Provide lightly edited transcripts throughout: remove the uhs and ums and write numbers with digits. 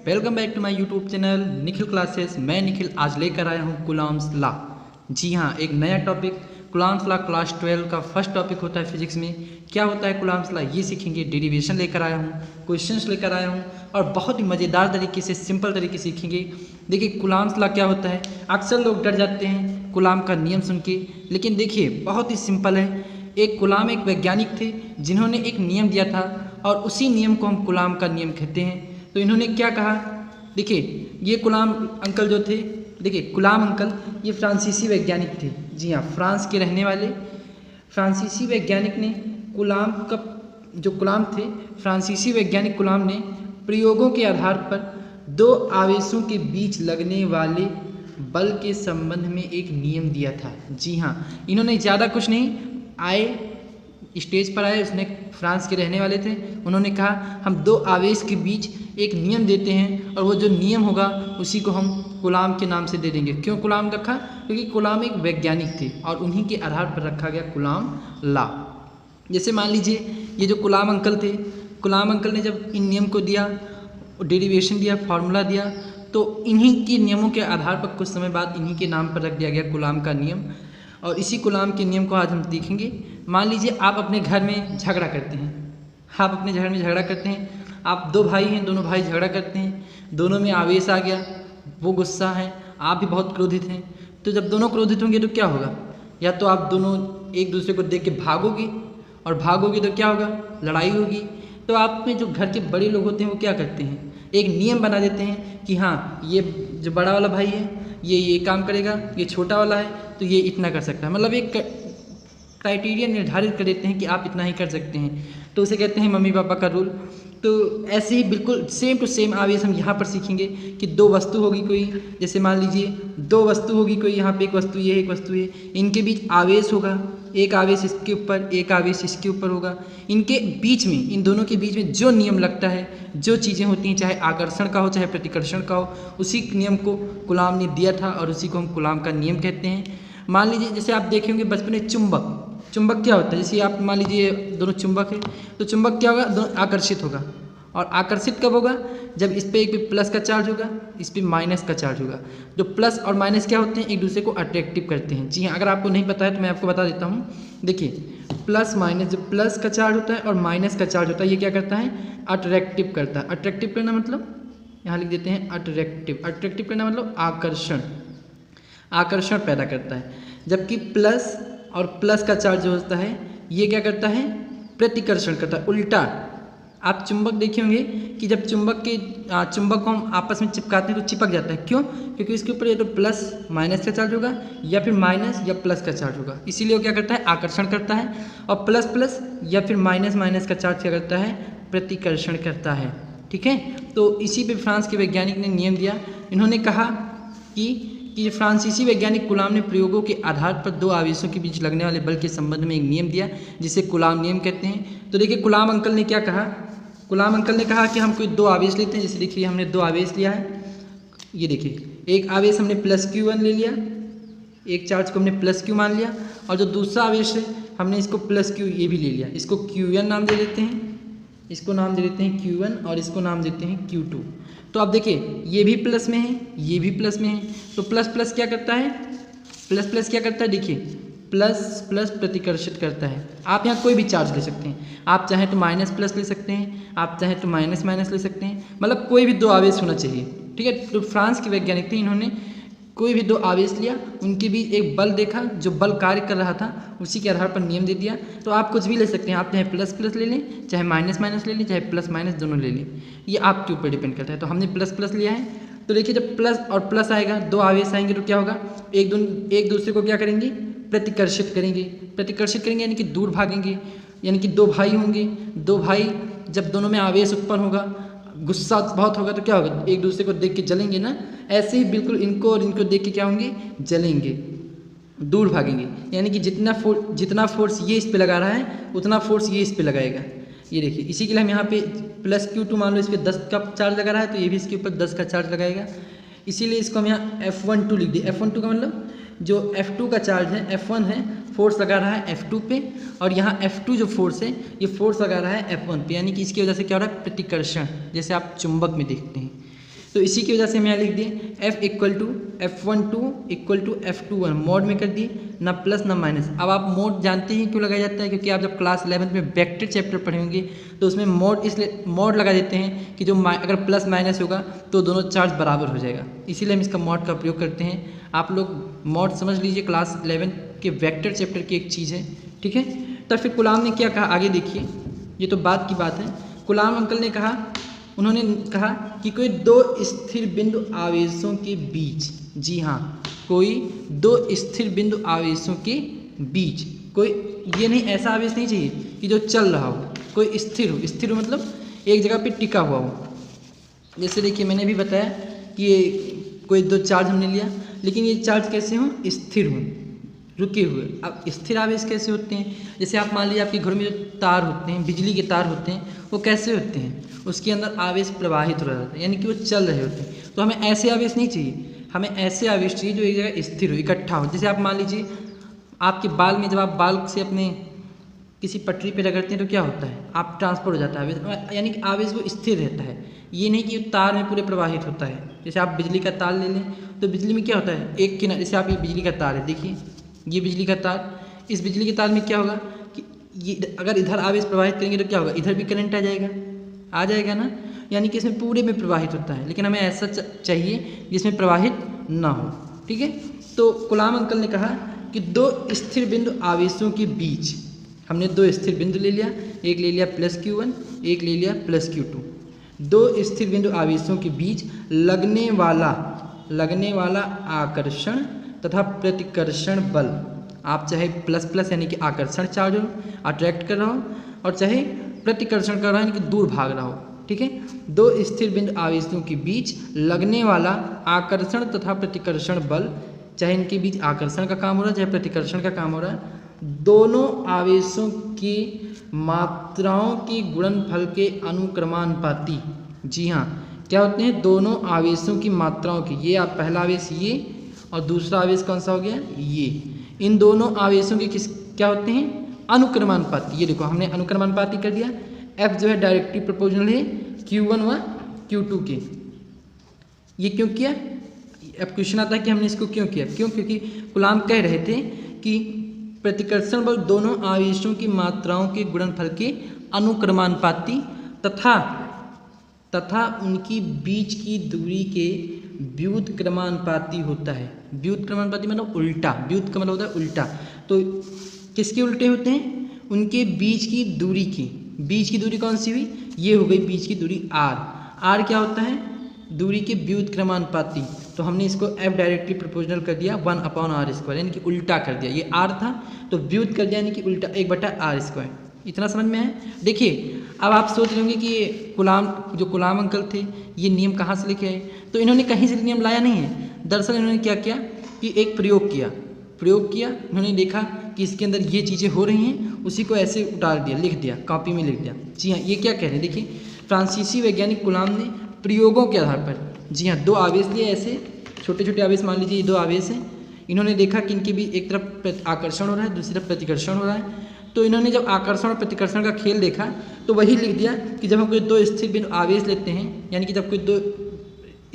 Welcome back to my YouTube channel Nikhil classes. मैं निखिल आज लेकर आया हूँ कूलॉम्स लॉ। जी हाँ, एक नया टॉपिक कूलॉम्स लॉ क्लास 12 का फर्स्ट टॉपिक होता है फिजिक्स में। क्या होता है कूलॉम्स लॉ ये सीखेंगे। डेरिवेशन लेकर आया हूँ, क्वेश्चंस लेकर आया हूँ और बहुत ही मज़ेदार तरीके से सिंपल तरीके से सीखेंगे। देखिए कूलॉम्स लॉ क्या होता है। अक्सर लोग डर जाते हैं कूलॉम का नियम सुन के, लेकिन देखिए बहुत ही सिंपल है। एक कूलॉम एक वैज्ञानिक थे जिन्होंने एक नियम दिया था और उसी नियम को हम कूलॉम का नियम कहते हैं। तो इन्होंने क्या कहा, देखिए ये कूलॉम अंकल जो थे, देखिए कूलॉम अंकल ये फ्रांसीसी वैज्ञानिक थे। जी हाँ, फ्रांस के रहने वाले फ्रांसीसी वैज्ञानिक ने कूलॉम का जो कूलॉम थे, फ्रांसीसी वैज्ञानिक कूलॉम ने प्रयोगों के आधार पर दो आवेशों के बीच लगने वाले बल के संबंध में एक नियम दिया था। जी हाँ, इन्होंने ज़्यादा कुछ नहीं, आए स्टेज पर आए, उसने फ्रांस के रहने वाले थे, उन्होंने कहा हम दो आवेश के बीच एक नियम देते हैं और वो जो नियम होगा उसी को हम कूलॉम के नाम से दे देंगे। क्यों कूलॉम रखा? क्योंकि कूलॉम एक वैज्ञानिक थे और उन्हीं के आधार पर रखा गया कूलॉम लॉ। जैसे मान लीजिए ये जो कूलॉम अंकल थे, कूलॉम अंकल ने जब इन नियम को दिया, डेरिवेशन दिया, फार्मूला दिया, तो इन्हीं के नियमों के आधार पर कुछ समय बाद इन्हीं के नाम पर रख दिया गया कूलॉम का नियम। और इसी कूलॉम के नियम को आज हम देखेंगे। मान लीजिए आप अपने घर में झगड़ा करते हैं, आप अपने घर में झगड़ा करते हैं, आप दो भाई हैं, दोनों भाई झगड़ा करते हैं, दोनों में आवेश आ गया, वो गुस्सा है, आप भी बहुत क्रोधित हैं। तो जब दोनों क्रोधित होंगे तो क्या होगा, या तो आप दोनों एक दूसरे को देख के भागोगे और भागोगे तो क्या होगा, लड़ाई होगी। तो आप में जो घर के बड़े लोग होते हैं वो क्या करते हैं, एक नियम बना देते हैं कि हाँ ये जो बड़ा वाला भाई है ये काम करेगा, ये छोटा वाला है तो ये इतना कर सकता है। मतलब एक क्राइटेरिया निर्धारित कर देते हैं कि आप इतना ही कर सकते हैं, तो उसे कहते हैं मम्मी पापा का रूल। तो ऐसे ही बिल्कुल सेम टू सेम आवेश हम यहाँ पर सीखेंगे कि दो वस्तु होगी कोई, जैसे मान लीजिए दो वस्तु होगी कोई, यहाँ पे एक वस्तु ये एक वस्तु ये, इनके बीच आवेश होगा, एक आवेश इसके ऊपर एक आवेश इसके ऊपर होगा। इनके बीच में, इन दोनों के बीच में जो नियम लगता है, जो चीज़ें होती हैं, चाहे आकर्षण का हो चाहे प्रतिकर्षण का हो, उसी नियम को कूलॉम ने दिया था और उसी को हम कूलॉम का नियम कहते हैं। मान लीजिए जैसे आप देखे होंगे बचपन में चुंबक, चुंबक क्या होता है, जैसे आप मान लीजिए दोनों चुंबक है तो चुंबक क्या होगा, दोनों आकर्षित होगा। और आकर्षित कब होगा, जब इस पे एक पे प्लस का चार्ज होगा, इस पे माइनस का चार्ज होगा। जो प्लस और माइनस क्या होते हैं, एक दूसरे को अट्रैक्टिव करते हैं। जी हाँ, अगर आपको नहीं पता है तो मैं आपको बता देता हूँ। देखिए प्लस माइनस, जो प्लस का चार्ज होता है और माइनस का चार्ज होता है, ये क्या करता है, अट्रैक्टिव करता है। अट्रैक्टिव करना मतलब यहाँ लिख देते हैं अट्रैक्टिव, अट्रैक्टिव करना मतलब आकर्षण, आकर्षण पैदा करता है। जबकि प्लस और प्लस का चार्ज जो होता है ये क्या करता है, प्रतिकर्षण करता है। उल्टा आप चुंबक देखे होंगे कि जब चुंबक को हम आपस में चिपकाते हैं तो चिपक जाता है। क्यों? क्योंकि इसके ऊपर या तो प्लस माइनस का चार्ज होगा या फिर माइनस या प्लस का चार्ज होगा, इसीलिए वो क्या करता है, आकर्षण करता है। और प्लस प्लस या फिर माइनस माइनस का चार्ज क्या करता है, प्रतिकर्षण करता है। ठीक है, तो इसी पे फ्रांस के वैज्ञानिक ने नियम दिया। इन्होंने कहा कि फ्रांसीसी वैज्ञानिक कूलॉम ने प्रयोगों के आधार पर दो आवेशों के बीच लगने वाले बल के संबंध में एक नियम दिया जिसे कूलॉम नियम कहते हैं। तो देखिए कूलॉम अंकल ने क्या कहा, कूलॉम अंकल ने कहा कि हम कोई दो आवेश लेते हैं। जैसे देखिए हमने दो आवेश लिया है, ये देखिए एक आवेश हमने प्लस Q1 ले लिया, एक चार्ज को हमने प्लस Q मान लिया, और जो दूसरा आवेश है हमने इसको प्लस Q ये भी ले लिया, इसको Q1 नाम दे देते हैं, इसको नाम दे देते हैं Q1 और इसको नाम देते हैं Q2। तो आप देखिए ये भी प्लस में है, ये भी प्लस में है, तो प्लस प्लस क्या करता है, प्लस प्लस क्या करता है, देखिए प्लस प्लस प्रतिकर्षित करता है। आप यहाँ कोई भी चार्ज ले सकते हैं, आप चाहें तो माइनस प्लस ले सकते हैं, आप चाहें तो माइनस माइनस ले सकते हैं, मतलब कोई भी दो आवेश होना चाहिए। ठीक है, तो फ्रांस के वैज्ञानिक थे, इन्होंने कोई भी दो आवेश लिया, उनके बीच एक बल देखा, जो बल कार्य कर रहा था उसी के आधार पर नियम दे दिया। तो आप कुछ भी ले सकते हैं, आप चाहे प्लस प्लस ले लें, चाहे माइनस माइनस ले लें, चाहे प्लस माइनस दोनों ले लें, ये आपके ऊपर डिपेंड करता है। तो हमने प्लस प्लस लिया है, तो देखिए जब प्लस और प्लस आएगा, दो आवेश आएंगे तो क्या होगा, एक दूसरे को क्या करेंगे, प्रतिकर्षित करेंगे। प्रतिकर्षित करेंगे यानी कि दूर भागेंगे, यानी कि दो भाई होंगे, दो भाई जब दोनों में आवेश उत्पन्न होगा, गुस्सा बहुत होगा तो क्या होगा, एक दूसरे को देख के जलेंगे ना। ऐसे ही बिल्कुल इनको और इनको देख के क्या होंगे, जलेंगे, दूर भागेंगे। यानी कि जितना फोर्स ये इस पे लगा रहा है उतना फोर्स ये इस पे लगाएगा। ये देखिए इसी के लिए हम यहाँ पे प्लस Q2 मान लो, इस पर 10 का चार्ज लगा रहा है तो ये भी इसके ऊपर 10 का चार्ज लगाएगा। इसीलिए इसको हम यहाँ F12 लिख दिए। F12 का मतलब जो F2 का चार्ज है, F1 है, फोर्स लगा रहा है F2 पे, और यहाँ F2 जो फोर्स है ये फोर्स लगा रहा है F1 पे, यानी कि इसकी वजह से क्या हो रहा है, प्रतिकर्षण, जैसे आप चुंबक में देखते हैं। तो इसी की वजह से हम यहाँ लिख दिए F equal to F12 equal to F21 mode में कर दिए, ना प्लस ना माइनस। अब आप मोड जानते हैं क्यों लगाया जाता है, क्योंकि आप जब क्लास 11th में वेक्टर चैप्टर पढ़ेंगे तो उसमें मोड इसलिए मोड लगा देते हैं कि जो अगर प्लस माइनस होगा तो दोनों चार्ज बराबर हो जाएगा, इसीलिए हम इसका मोड का प्रयोग करते हैं। आप लोग मोड समझ लीजिए, क्लास 11 के वेक्टर चैप्टर की एक चीज़ है, ठीक है। तो फिर गुलाम ने क्या कहा, आगे देखिए, ये तो बात की बात है। गुलाम अंकल ने कहा, उन्होंने कहा कि कोई दो स्थिर बिंदु आवेशों के बीच, जी हाँ, कोई दो स्थिर बिंदु आवेशों के बीच, कोई ये नहीं, ऐसा आवेश नहीं चाहिए कि जो चल रहा हो, कोई स्थिर हो। स्थिर हो मतलब एक जगह पे टिका हुआ हो। जैसे देखिए मैंने भी बताया कि ये कोई दो चार्ज हमने लिया, लेकिन ये चार्ज कैसे हों, स्थिर हों, रुके हुए। अब स्थिर आवेश कैसे होते हैं, जैसे आप मान लीजिए आपके घर में जो तार होते हैं, बिजली के तार होते हैं, वो कैसे होते हैं, उसके अंदर आवेश प्रवाहित हो रहा होता है, यानी कि वो चल रहे होते हैं। तो हमें ऐसे आवेश नहीं चाहिए, हमें ऐसे आवेश चाहिए जो एक जगह स्थिर हो, इकट्ठा हो। जैसे आप मान लीजिए आपके बाल में, जब आप बाल से अपने किसी पटरी पे रगड़ते हैं तो क्या होता है, आप ट्रांसफर हो जाता है आवेश, यानी कि आवेश वो स्थिर रहता है, ये नहीं कि तार में पूरे प्रवाहित होता है। जैसे आप बिजली का तार ले लें तो बिजली में क्या होता है, एक किनारे, जैसे आप ये बिजली का तार है, देखिए ये बिजली का तार, इस बिजली के तार में क्या होगा कि ये अगर इधर आवेश प्रवाहित करेंगे तो क्या होगा, इधर भी करंट आ जाएगा ना, यानी कि इसमें पूरे में प्रवाहित होता है। लेकिन हमें ऐसा चाहिए जिसमें प्रवाहित ना हो, ठीक है। तो गुलाम अंकल ने कहा कि दो स्थिर बिंदु आवेशों के बीच, हमने दो स्थिर बिंदु ले लिया, एक ले लिया +Q1, एक ले लिया +Q2। दो स्थिर बिंदु आवेशों के बीच लगने वाला आकर्षण तथा प्रतिकर्षण बल, आप चाहे प्लस यानी कि आकर्षण चार्ज हो, अट्रैक्ट कर रहा हो, और चाहे प्रतिकर्षण कर रहा हो यानी कि दूर भाग रहा हो, ठीक है। दो स्थिर बिंदु आवेशों के बीच लगने वाला आकर्षण तथा प्रतिकर्षण बल, चाहे इनके बीच आकर्षण का काम हो रहा है चाहे प्रतिकर्षण का काम हो रहा है, दोनों आवेशों की मात्राओं के गुणनफल के अनुक्रमानुपाती। जी हाँ, क्या होते हैं, दोनों आवेशों की मात्राओं के, ये आप पहला आवेश ये और दूसरा आवेश कौन सा हो गया, ये, इन दोनों आवेशों के क्या होते हैं, अनुक्रमानुपाती। ये देखो हमने अनुक्रमानुपाती कर दिया। F जो है डायरेक्टली प्रोपोर्शनल है Q1 व Q2 के। ये क्यों किया, अब क्वेश्चन आता है कि हमने इसको क्यों किया, क्योंकि गुलाम कह रहे थे कि प्रतिकर्षण बल दोनों आवेशों की मात्राओं के गुणनफल के अनुक्रमानुपाती तथा उनकी बीच की दूरी के व्युत्क्रमानुपाती होता है। व्युत्क्रमानुपाती मतलब उल्टा, व्युत का मतलब होता है उल्टा। तो किसके उल्टे होते हैं, उनके बीच की दूरी की। बीच की दूरी कौन सी हुई, ये हो गई बीच की दूरी r क्या होता है, दूरी के व्युत्क्रमानुपाती। तो हमने इसको F डायरेक्टली प्रोपोर्शनल कर दिया 1/r², यानी कि उल्टा कर दिया। ये r था तो व्युत कर दिया यानी कि उल्टा 1/r²। इतना समझ में है। देखिए अब आप सोच रहे होंगे कि ये गुलाम अंकल थे, ये नियम कहाँ से लेके आए। तो इन्होंने कहीं से नियम लाया नहीं है, दरअसल इन्होंने क्या किया कि एक प्रयोग किया। इन्होंने देखा कि इसके अंदर ये चीज़ें हो रही हैं, उसी को ऐसे उतार दिया, लिख दिया, कॉपी में लिख दिया। जी हाँ, ये क्या कह रहे हैं, देखिए फ्रांसीसी वैज्ञानिक गुलाम ने प्रयोगों के आधार पर, जी हाँ, दो आवेश लिए, ऐसे छोटे छोटे आवेश, मान लीजिए ये दो आवेश हैं। इन्होंने देखा कि इनके बीच एक तरफ आकर्षण हो रहा है, दूसरी तरफ प्रतिकर्षण हो रहा है। तो इन्होंने जब आकर्षण और प्रतिकर्षण का खेल देखा तो वही लिख दिया कि जब हम कोई दो स्थिर बिंदु आवेश लेते हैं, यानी कि जब कोई दो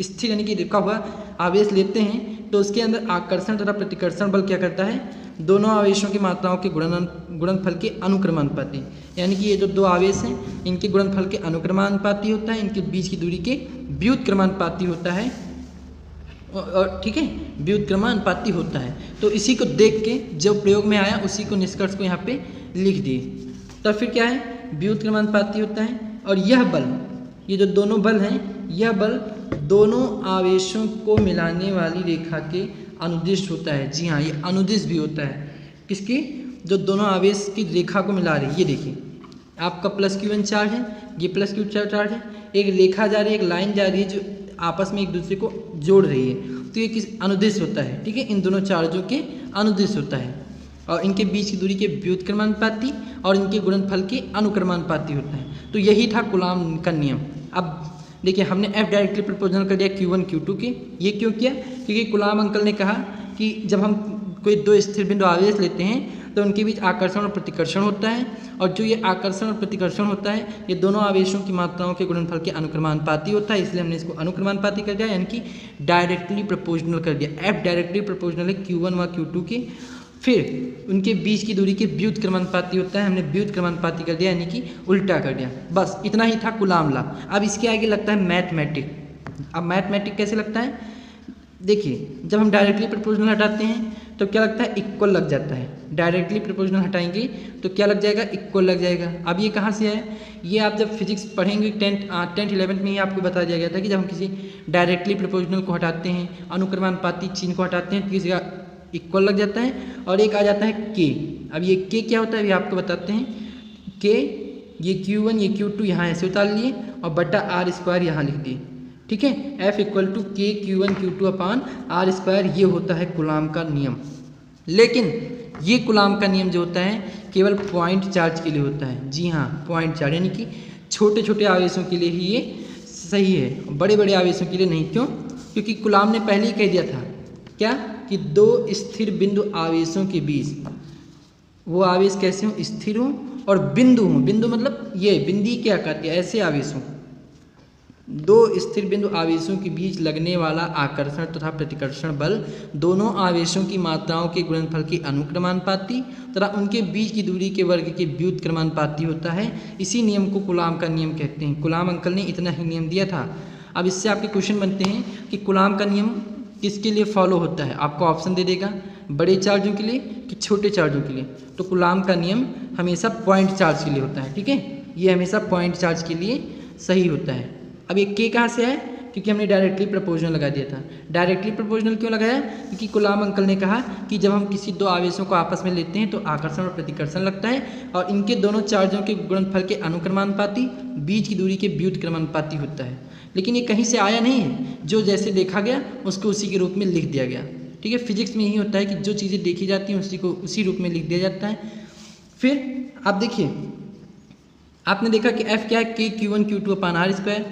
स्थिर यानी कि रुका हुआ आवेश लेते हैं तो उसके अंदर आकर्षण तथा प्रतिकर्षण बल क्या करता है, दोनों आवेशों की मात्राओं के गुणनफल के अनुक्रमानुपाती, यानी कि ये जो दो आवेश हैं इनके गुणनफल के अनुक्रमानुपाती होता है, इनके बीच की दूरी के व्युत्क्रमानुपाती होता है, और ठीक है, व्युत्क्रमानुपाती होता है। तो इसी को देख के जो प्रयोग में आया उसी को निष्कर्ष को यहाँ पे लिख दिए। तो फिर क्या है, व्युत्क्रमानुपाती होता है। और यह बल, ये जो दोनों बल हैं, यह बल दोनों आवेशों को मिलाने वाली रेखा के अनुदिश होता है। जी हाँ, ये अनुदिश भी होता है, किसकी, जो दोनों आवेश की रेखा को मिला रही है। ये देखिए आपका +Q1 चार्ज है, ये +Q चार्ज है, एक रेखा जा रही है, एक लाइन जा रही है जो आपस में एक दूसरे को जोड़ रही है। तो ये किस अनुदिश होता है, ठीक है, इन दोनों चार्जों के अनुदिश होता है, और इनके बीच की दूरी के व्युत्क्रमानुपाती और इनके गुणनफल के अनुक्रमानुपाती होता है। तो यही था गुलाम का नियम। अब देखिए हमने F डायरेक्टली प्रोपोर्शनल कर दिया Q1 Q2 के। ये क्यों किया, क्योंकि गुलाम अंकल ने कहा कि जब हम कोई दो स्थिर बिंदु आवेश लेते हैं तो उनके बीच आकर्षण और प्रतिकर्षण होता है, और जो ये आकर्षण और प्रतिकर्षण होता है ये दोनों आवेशों की मात्राओं के गुणनफल के अनुक्रमानुपाती होता है, इसलिए हमने इसको अनुक्रमानुपाती कर दिया, यानी कि डायरेक्टली प्रोपोर्शनल कर दिया। एफ डायरेक्टली प्रोपोर्शनल है Q1 व Q2 के। फिर उनके बीच की दूरी के व्युत्क्रमानुपाती होता है, हमने व्युत्क्रमानुपाती कर दिया, यानी कि उल्टा कर दिया। बस इतना ही था कूलाम लॉ। अब इसके आगे लगता है मैथमेटिक। अब मैथमेटिक कैसे लगता है, देखिए जब हम डायरेक्टली प्रोपोर्शनल हटाते हैं तो क्या लगता है, इक्वल लग जाता है। डायरेक्टली प्रोपोर्शनल हटाएंगे तो क्या लग जाएगा, इक्वल लग जाएगा। अब ये कहाँ से है, ये आप जब फिजिक्स पढ़ेंगे 10th 11th में ही आपको बता दिया गया था कि जब हम किसी डायरेक्टली प्रोपोर्शनल को हटाते हैं, अनुक्रमानुपाती चिन्ह को हटाते हैं तो किसी का इक्वल लग जाता है, और एक आ जाता है के। अब ये के क्या होता है ये आपको बताते हैं। के ये Q1 ये Q2 यहाँ ऐसे उतार लिए और बटा आर स्क्वायर यहाँ लिख दिए, ठीक है। F इक्वल टू के Q1 Q2 upon R square, ये होता है कूलाम का नियम। लेकिन ये कूलाम का नियम जो होता है केवल पॉइंट चार्ज के लिए होता है। जी हाँ, पॉइंट चार्ज, यानी कि छोटे छोटे आवेशों के लिए ही ये सही है, बड़े बड़े आवेशों के लिए नहीं। क्यों, क्योंकि कूलाम ने पहले ही कह दिया था क्या कि दो स्थिर बिंदु आवेशों के बीच वो आवेश कैसे हों, स्थिर हों और बिंदु हों। बिंदु मतलब ये बिंदी के आकार के ऐसे आवेश हों। दो स्थिर बिंदु आवेशों के बीच लगने वाला आकर्षण तथा प्रतिकर्षण बल दोनों आवेशों की मात्राओं के गुणनफल के अनुक्रमानुपाती तथा उनके बीच की दूरी के वर्ग के व्युत्क्रमानुपाती होता है। इसी नियम को कूलाम का नियम कहते हैं। कूलाम अंकल ने इतना ही नियम दिया था। अब इससे आपके क्वेश्चन बनते हैं कि कूलाम का नियम किसके लिए फॉलो होता है। आपको ऑप्शन दे देगा बड़े चार्जों के लिए कि छोटे चार्जों के लिए। तो कूलाम का नियम हमेशा पॉइंट चार्ज के लिए होता है, ठीक है। ये हमेशा पॉइंट चार्ज के लिए सही होता है। अब ये के कहाँ से है, क्योंकि हमने डायरेक्टली प्रोपोर्शनल लगा दिया था। डायरेक्टली प्रोपोर्शनल क्यों लगाया, क्योंकि कूलाम अंकल ने कहा कि जब हम किसी दो आवेशों को आपस में लेते हैं तो आकर्षण और प्रतिकर्षण लगता है, और इनके दोनों चार्जों के गुणनफल के अनुक्रमानुपाती बीच की दूरी के व्युत्क्रमानुपाती होता है। लेकिन ये कहीं से आया नहीं है, जो जैसे देखा गया उसको उसी के रूप में लिख दिया गया, ठीक है। फिजिक्स में यही होता है कि जो चीज़ें देखी जाती हैं उसी को उसी रूप में लिख दिया जाता है। फिर आप देखिए, आपने देखा कि F क्या है, के Q1 Q2 upon R square.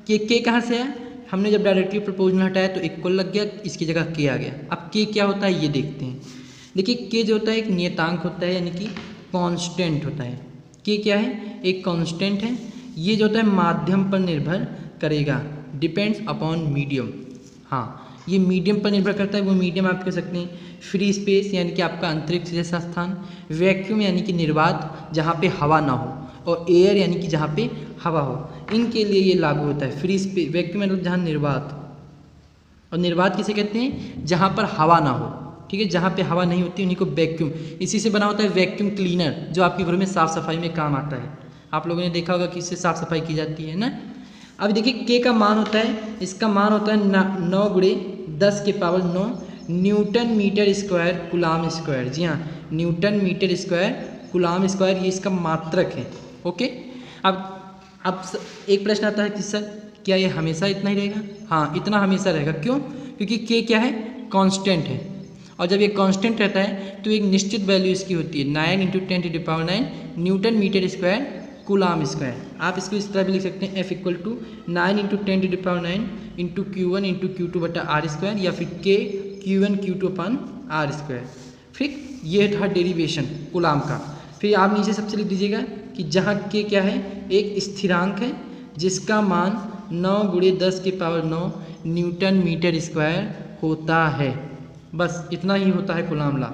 के कहाँ से है, हमने जब डायरेक्टली प्रोपोर्शनल हटाया तो इक्वल लग गया, इसकी जगह के आ गया। अब के क्या होता है ये देखते हैं। देखिए के जो होता है एक नियतांक होता है, यानी कि कांस्टेंट होता है। के क्या है, एक कांस्टेंट है। ये जो होता है माध्यम पर निर्भर करेगा, डिपेंड्स अपॉन मीडियम। हाँ, ये मीडियम पर निर्भर करता है। वो मीडियम आप कह सकते हैं फ्री स्पेस, यानी कि आपका अंतरिक्ष जैसा स्थान, वैक्यूम यानी कि निर्वात जहाँ पे हवा ना हो, और एयर यानी कि जहाँ पे हवा हो। इनके लिए ये लागू होता है। फ्री स्पेस, वैक्यूम मतलब जहाँ निर्वात, और निर्वात किसे कहते हैं, जहाँ पर हवा ना हो, ठीक है। जहाँ पे हवा नहीं होती उन्हीं को वैक्यूम। इसी से बना होता है वैक्यूम क्लीनर, जो आपके घरों में साफ़ सफाई में काम आता है। आप लोगों ने देखा होगा कि इससे साफ़ सफाई की जाती है ना। अब देखिए के का मान होता है, इसका मान होता है 9 × 10 की power 9 newton metre square coulomb square. जी हाँ, newton metre square coulomb square, ये इसका मात्रक है। ओके, अब एक प्रश्न आता है कि सर क्या ये हमेशा इतना ही रहेगा। हाँ, इतना हमेशा रहेगा। क्यों, क्योंकि के क्या है, कांस्टेंट है, और जब ये कांस्टेंट रहता है तो एक निश्चित वैल्यू इसकी होती है 9 × 10⁹ newton metre square coulomb square. आप इसको इस तरह भी लिख सकते हैं, F equal to 9 × 10⁹ into Q1 into Q2 बटा आर स्क्वायर, या फिर के Q1 Q2 upon R square. फिर ये था डेरिवेशन कूलाम का। फिर आप नीचे सबसे लिख दीजिएगा कि जहाँ के क्या है, एक स्थिरांक है जिसका मान 9 × 10 की पावर 9 न्यूटन मीटर स्क्वायर होता है। बस इतना ही होता है कूलाम लॉ।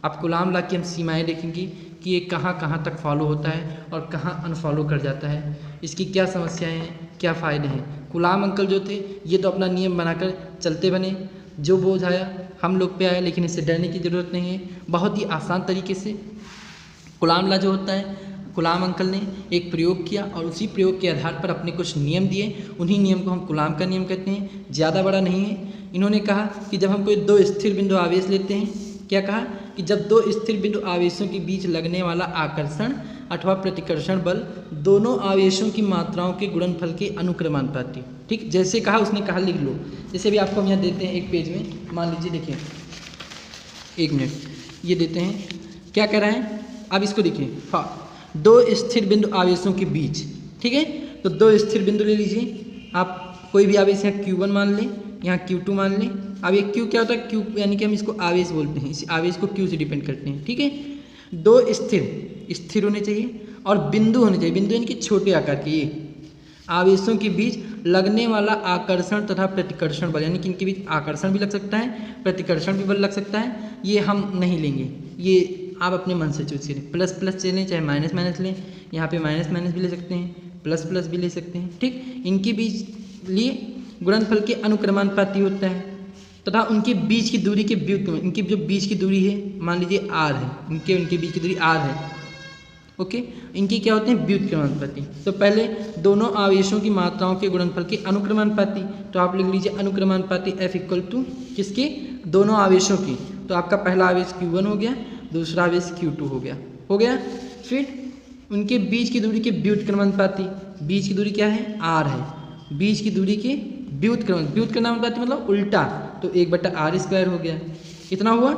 अब कूलाम लॉ की हम सीमाएं देखेंगे कि ये कहाँ कहाँ तक फॉलो होता है और कहाँ अनफॉलो कर जाता है, इसकी क्या समस्याएं हैं, क्या फ़ायदे हैं। कूलाम अंकल जो थे ये तो अपना नियम बनाकर चलते बने, जो बोझ आया हम लोग पे आया, लेकिन इससे डरने की ज़रूरत नहीं है। बहुत ही आसान तरीके से कूलाम लॉ जो होता है, कूलाम अंकल ने एक प्रयोग किया और उसी प्रयोग के आधार पर अपने कुछ नियम दिए। उन्हीं नियम को हम कूलाम का नियम कहते हैं। ज़्यादा बड़ा नहीं है। इन्होंने कहा कि जब हम कोई दो स्थिर बिंदु आवेश लेते हैं, क्या कहा कि जब दो स्थिर बिंदु आवेशों के बीच लगने वाला आकर्षण अथवा प्रतिकर्षण बल दोनों आवेशों की मात्राओं के गुणनफल के अनुक्रमानुपाती, ठीक जैसे कहा उसने कहा लिख लो। जैसे भी आपको हम यहाँ देते हैं एक पेज में, मान लीजिए, देखिए 1 मिनट, ये देते हैं, क्या कह रहे हैं। अब इसको देखिए, हाँ, दो स्थिर बिंदु आवेशों के बीच, ठीक है। तो दो स्थिर बिंदु ले लीजिए आप, कोई भी आवेश यहाँ Q1 मान लें, यहाँ Q2 मान लें। अब ये Q क्या होता है, Q यानी कि हम इसको आवेश बोलते हैं, इस आवेश को Q से डिपेंड करते हैं, ठीक है। दो स्थिर होने चाहिए और बिंदु होने चाहिए, बिंदु यानी कि छोटे आकार के, ये आवेशों के बीच लगने वाला आकर्षण तथा प्रतिकर्षण बल, यानी कि इनके बीच आकर्षण भी लग सकता है, प्रतिकर्षण भी बल लग सकता है, ये हम नहीं लेंगे, ये आप अपने मन से चूज करें। प्लस प्लस चलें चाहे माइनस माइनस लें, यहाँ पे माइनस माइनस भी ले सकते हैं, प्लस प्लस भी ले सकते हैं, ठीक। इनके बीच लिए गुणनफल के अनुक्रमानुपाती होता है तथा उनके बीच की दूरी के व्युत्क्रम, इनके जो बीच की दूरी है मान लीजिए आर है, उनके बीच की दूरी आर है, ओके। इनकी क्या होते हैं व्युत्क्रमानुपाती। तो पहले दोनों आवेशों की मात्राओं के गुणनफल के अनुक्रमानुपाती, तो आप लिख लीजिए अनुक्रमानुपाती F इक्वल टू किसके, दोनों आवेशों की। तो आपका पहला आवेश Q1 हो गया, दूसरा आवेश Q2 हो गया। फिर उनके बीच की दूरी के व्युत्क्रमानुपाती, बीच की दूरी क्या है R है, बीच की दूरी के व्युत्क्रमानुपाती मतलब उल्टा, तो 1/r² हो गया, इतना हुआ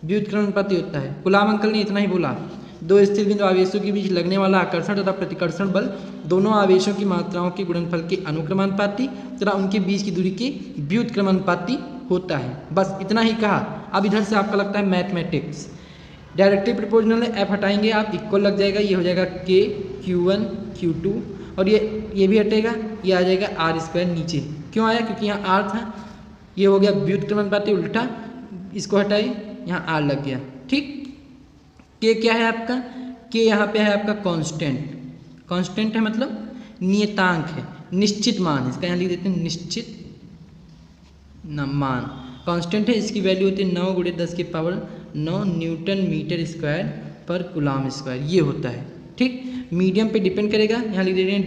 व्युत्क्रमानुपाती होता है। गुलाम अंकल ने इतना ही बोला, दो स्थिर बिंदु आवेशों के बीच लगने वाला आकर्षण तथा प्रतिकर्षण बल दोनों आवेशों की मात्राओं के गुणनफल के अनुक्रमानुपाती तथा उनके बीच की दूरी के व्युत्क्रमानुपाती होता है। बस इतना ही कहा। अब इधर से आपका लगता है मैथमेटिक्स, डायरेक्टली प्रोपोर्शनल है, F हटाएंगे आप, इक्वल लग जाएगा, ये हो जाएगा K Q1 Q2 और ये भी हटेगा, ये आ जाएगा r² नीचे। क्यों आया, क्योंकि यहाँ r था, ये हो गया व्युत्क्रमानुपाती उल्टा, इसको हटाए यहाँ r लग गया, ठीक। K क्या है आपका, K यहाँ पे है आपका कांस्टेंट है मतलब नियतांक है, निश्चित मान है, इसका यहाँ लिख देते हैं निश्चित मान, कांस्टेंट है, इसकी वैल्यू होती है 9 × 10⁻9 न्यूटन मीटर स्क्वायर पर कूलम स्क्वायर, ये होता है, ठीक। मीडियम पे डिपेंड करेगा, यहाँ लिख दे रहे हैं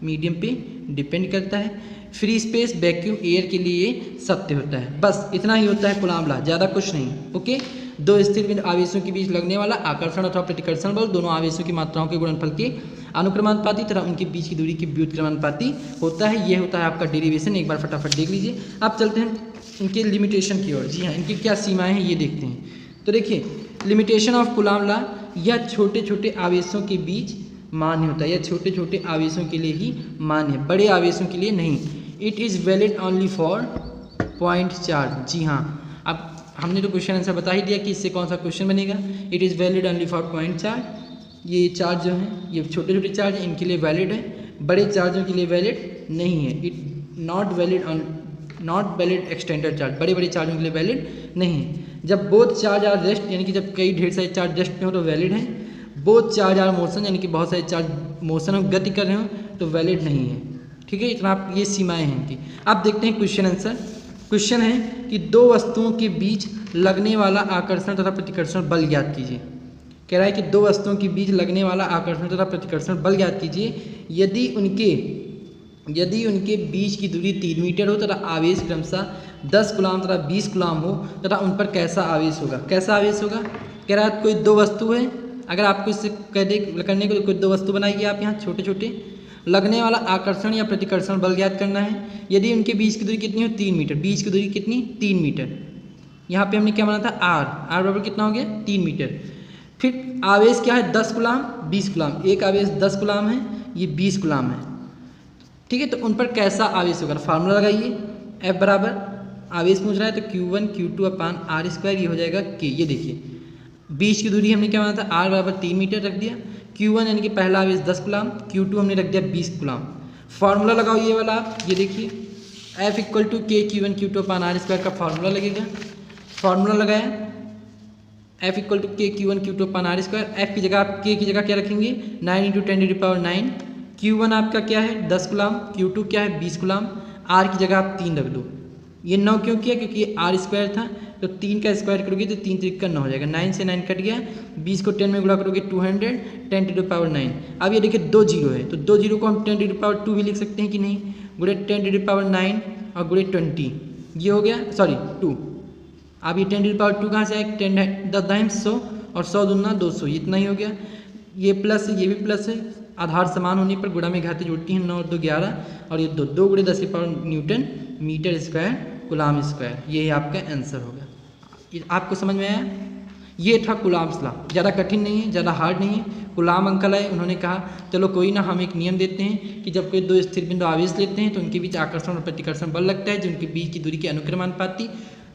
मीडियम पे डिपेंड करता है। फ्री स्पेस वैक्यूम एयर के लिए सत्य होता है। बस इतना ही होता है कूलम लॉ, ज़्यादा कुछ नहीं, ओके। दो स्थिर बिंदु आवेशों के बीच लगने वाला आकर्षण अथवा प्रतिकर्षण बल दोनों आवेशों की मात्राओं के गुणनफल के अनुक्रमानुपाती तथा उनके बीच की दूरी के व्युत्क्रमानुपाती होता है। ये होता है आपका डेरिवेशन, एक बार फटाफट देख लीजिए। अब चलते हैं इनके लिमिटेशन की ओर। जी हाँ, इनकी क्या सीमाएं हैं ये देखते हैं। तो देखिए, लिमिटेशन ऑफ कूलम लॉ, यह छोटे छोटे आवेशों के बीच मान्य होता है, यह छोटे छोटे आवेशों के लिए ही मान्य है, बड़े आवेशों के लिए नहीं। It is valid only for point charge. जी हाँ, अब हमने तो क्वेश्चन आंसर बता ही दिया कि इससे कौन सा क्वेश्चन बनेगा। It is valid only for point charge, ये चार्ज जो है ये छोटे छोटे चार्ज हैं, इनके लिए वैलिड है, बड़े चार्जों के लिए वैलिड नहीं है। It not valid extended charge, बड़े बड़े चार्जों के लिए वैलिड नहीं है। जब बोथ चार्ज आर रेस्ट, यानी कि जब कई ढेर सारे चार्ज रेस्ट में हो तो वैलिड है। बोथ चार्ज आर मोशन, यानी कि बहुत सारे चार्ज मोशन में गति कर रहे हो तो वैलिड नहीं है, ठीक है। इतना आप, ये सीमाएं हैं इनकी। अब देखते हैं क्वेश्चन आंसर। क्वेश्चन है कि दो वस्तुओं के बीच लगने वाला आकर्षण तथा प्रतिकर्षण बल ज्ञात कीजिए। कह रहा है कि दो वस्तुओं के बीच लगने वाला आकर्षण तथा प्रतिकर्षण बल ज्ञात कीजिए यदि उनके बीच की दूरी 3 मीटर हो तथा आवेश क्रमशः 10 कूलम तथा 20 कूलम हो तथा उन पर कैसा आवेश होगा। कैसा आवेश होगा, कह रहा है कोई दो वस्तु है, अगर आपको इससे कह दे करने को, कोई दो वस्तु बनाइए आप यहाँ छोटे छोटे, लगने वाला आकर्षण या प्रतिकर्षण बल ज्ञात करना है यदि उनके बीच की दूरी कितनी हो, 3 मीटर। बीच की दूरी कितनी, 3 मीटर। यहाँ पे हमने क्या माना था, आर बराबर कितना हो गया, 3 मीटर। फिर आवेश क्या है, 10 कूलम 20 कूलम, एक आवेश 10 कूलम है, ये 20 कूलम है, ठीक है। तो उन पर कैसा आवेश होगा, फार्मूला लगाइए। F बराबर आवेश पूछ रहा है तो Q1 Q2/r², ये हो जाएगा K। ये देखिए, बीच की दूरी हमने क्या माना था, R बराबर 3 मीटर रख दिया। Q1 यानी कि पहला आवेश 10 कूलम, Q2 हमने रख दिया 20 कूलम। फार्मूला लगाओ ये वाला आप, ये देखिए F equal to K Q1 Q2/r² का फार्मूला लगेगा। फार्मूला लगाया, F equal to K Q1 Q2/r²। F की जगह आप K की जगह क्या रखेंगे, 9 × 10⁹। Q1 आपका क्या है, 10 कूलम, Q2 क्या है, 20 कूलम। R की जगह आप 3 रख दो। ये 9 क्यों किया, क्योंकि ये r² था, तो 3 का स्क्वायर करोगे तो 3 3 का 9 हो जाएगा, 9 से 9 कट गया, 20 को 10 में गुणा करोगे 200, 10⁹। अब ये देखिए 2 जीरो है, तो 2 जीरो को हम 10⁻² भी लिख सकते हैं कि नहीं, गुणे 10⁹ और गुणे 20, ये हो गया, सॉरी 2। अब ये 10⁻² कहाँ से आए, 10 100 और 100 दूना 200, इतना ही हो गया। ये प्लस है, ये भी प्लस है, आधार समान होने पर गुणा में घातें जुड़ती हैं, 9 और 2 11 और ये 2 × 10⁻⁴ newton metre square coulomb square, ये आपका आंसर होगा। आपको समझ में आया, ये था कूलम्स लॉ। ज़्यादा कठिन नहीं है, ज़्यादा हार्ड नहीं है। कूलम अंकल आए, उन्होंने कहा चलो कोई ना, हम एक नियम देते हैं कि जब कोई दो स्थिर बिंदु आवेश लेते हैं तो उनके बीच आकर्षण और प्रतिकर्षण बल लगता है जो उनके बीच की दूरी के अनुक्रमानुपाती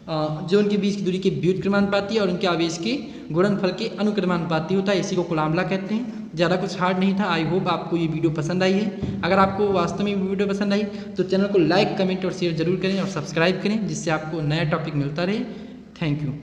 जो उनके बीच की दूरी के व्युत्क्रमानुपाती और उनके आवेश के गुणनफल के अनुक्रमानुपाती होता है, इसी को कूलाम्ब लॉ कहते हैं। ज़्यादा कुछ हार्ड नहीं था। आई होप आपको ये वीडियो पसंद आई है। अगर आपको वास्तव में वीडियो पसंद आई तो चैनल को लाइक, कमेंट और शेयर जरूर करें और सब्सक्राइब करें, जिससे आपको नया टॉपिक मिलता रहे। Thank you.